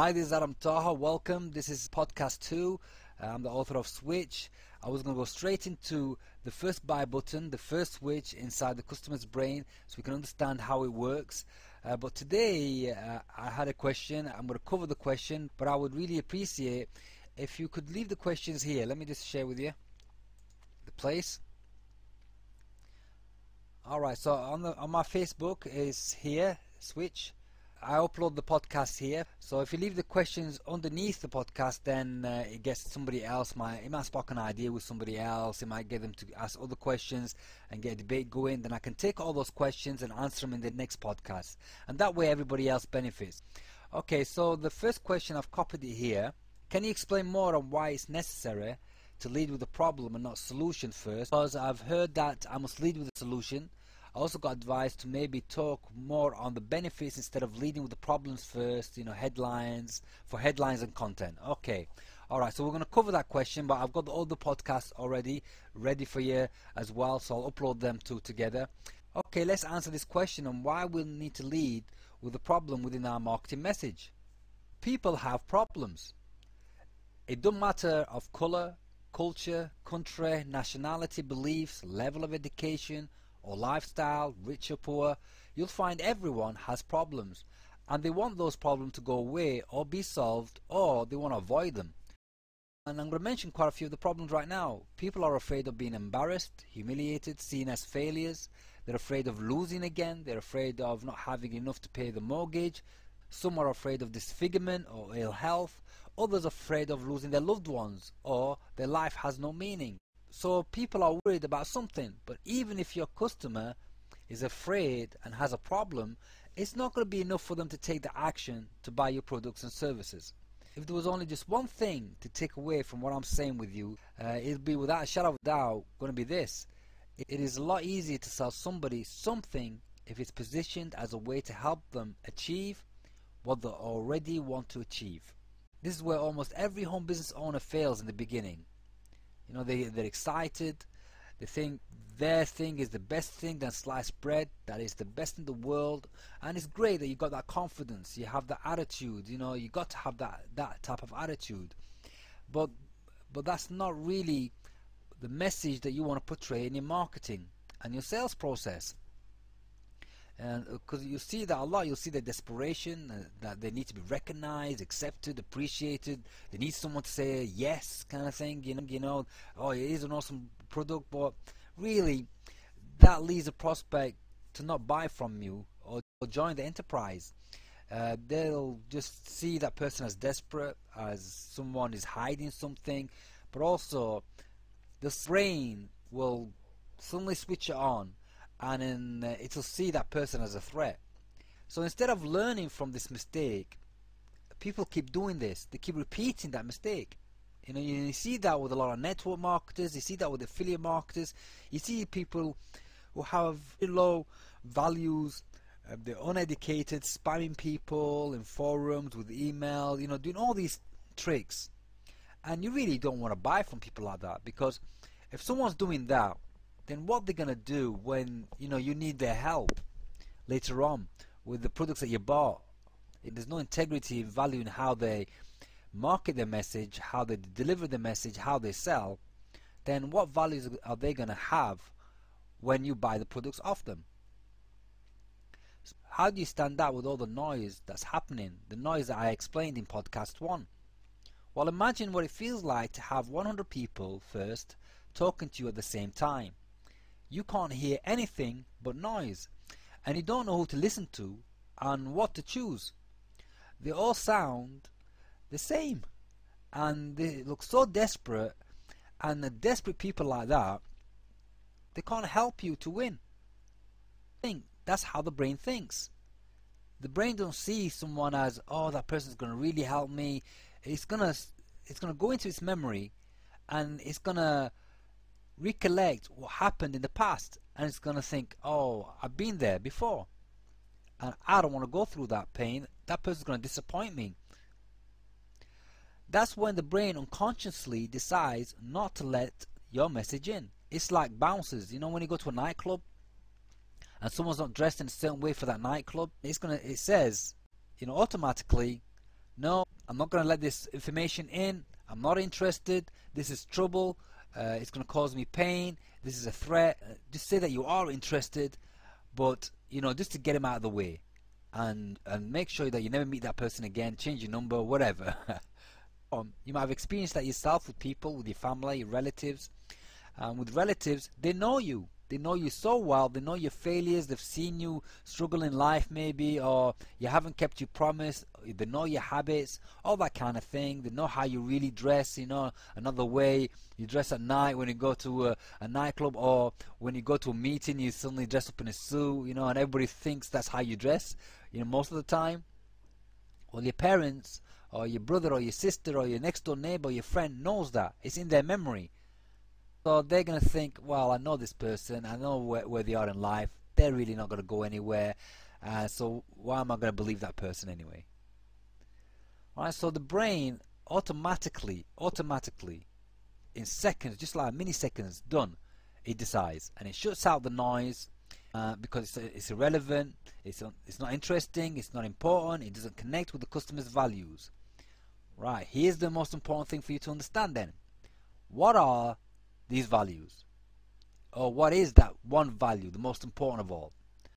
Hi, this is Adam Taha. Welcome. This is podcast 2. I'm the author of Switch. I was going to go straight into the first buy button, the first switch inside the customer's brain so we can understand how it works. But today I had a question. I'm going to cover the question, but I would really appreciate if you could leave the questions here. Let me just share with you the place. Alright, so on my Facebook is here, Switch. I upload the podcast here, so if you leave the questions underneath the podcast, then it gets somebody else, it might spark an idea with somebody else, it might get them to ask other questions and get a debate going. Then I can take all those questions and answer them in the next podcast, and that way everybody else benefits. Okay, so the first question, I've copied it here. Can you explain more on why it's necessary to lead with the problem and not solution first? Because I've heard that I must lead with the solution. I also got advice to maybe talk more on the benefits instead of leading with the problems first, headlines and content. Okay, alright, so we're going to cover that question, but I've got all the podcasts already ready for you as well, so I'll upload them two together. Okay, let's answer this question on why we need to lead with the problem within our marketing message. People have problems. It doesn't matter of colour, culture, country, nationality, beliefs, level of education, or lifestyle, rich or poor. You'll find everyone has problems, and they want those problems to go away or be solved, or they want to avoid them. And I'm going to mention quite a few of the problems right now. People are afraid of being embarrassed, humiliated, seen as failures. They're afraid of losing again. They're afraid of not having enough to pay the mortgage. Some are afraid of disfigurement or ill health. Others are afraid of losing their loved ones, or their life has no meaning. So people are worried about something, but even if your customer is afraid and has a problem, it's not going to be enough for them to take the action to buy your products and services. If there was only just one thing to take away from what I'm saying with you, it'll be without a shadow of a doubt going to be this. It is a lot easier to sell somebody something if it's positioned as a way to help them achieve what they already want to achieve. This is where almost every home business owner fails in the beginning. They're excited, they think their thing is the best thing than sliced bread, that is the best in the world, and it's great that you got that confidence, you have that attitude, you got to have that type of attitude, but that's not really the message that you want to portray in your marketing and your sales process. And because you see that a lot, you'll see the desperation, that they need to be recognized, accepted, appreciated. They need someone to say yes, kind of thing. Oh, it is an awesome product, but really, that leads a prospect to not buy from you or join the enterprise. They'll just see that person as desperate, as someone is hiding something, but also the brain will suddenly switch it on, and then it'll see that person as a threat. So instead of learning from this mistake, people keep doing this. They keep repeating that mistake. You see that with a lot of network marketers. You see that with affiliate marketers. You see people who have low values. They're uneducated, spamming people in forums with email. Doing all these tricks. And you really don't want to buy from people like that, because if someone's doing that, then what they're going to do when you need their help later on with the products that you bought. There's no integrity and value in how they market their message, how they deliver the message, how they sell. Then what values are they going to have when you buy the products off them? How do you stand out with all the noise that's happening, the noise that I explained in podcast 1? Well, imagine what it feels like to have 100 people first talking to you at the same time. You can't hear anything but noise, and you don't know who to listen to and what to choose. They all sound the same, and they look so desperate, and the desperate people like that, they can't help you to win. That's how the brain thinks. The brain don't see someone as, oh, that person's going to really help me. It's gonna go into its memory, and it's gonna recollect what happened in the past, and it's going to think, oh, I've been there before and I don't want to go through that pain. That person's going to disappoint me. That's when the brain unconsciously decides not to let your message in. It's like bouncers. When you go to a nightclub and someone's not dressed in a certain way for that nightclub, it says automatically, no, I'm not going to let this information in, I'm not interested, this is trouble, it's going to cause me pain, this is a threat. Just say that you are interested, but just to get him out of the way, and make sure that you never meet that person again, change your number, whatever. You might have experienced that yourself with people, with your family, your relatives. With relatives, they know you so well, they know your failures, they've seen you struggle in life maybe, or you haven't kept your promise, they know your habits, all that kind of thing. They know how you really dress, another way you dress at night when you go to a nightclub, or when you go to a meeting you suddenly dress up in a suit, and everybody thinks that's how you dress, most of the time. Well, your parents or your brother or your sister or your next door neighbor or your friend knows that. It's in their memory. So they're going to think, well, I know this person, I know where they are in life, they're really not going to go anywhere, so why am I going to believe that person anyway? Alright, so the brain automatically, in seconds, just like milliseconds, done, it decides, and it shuts out the noise, because it's irrelevant, it's not interesting, it's not important, it doesn't connect with the customer's values. Right, here's the most important thing for you to understand then. What are these values? Or what is that one value, the most important of all?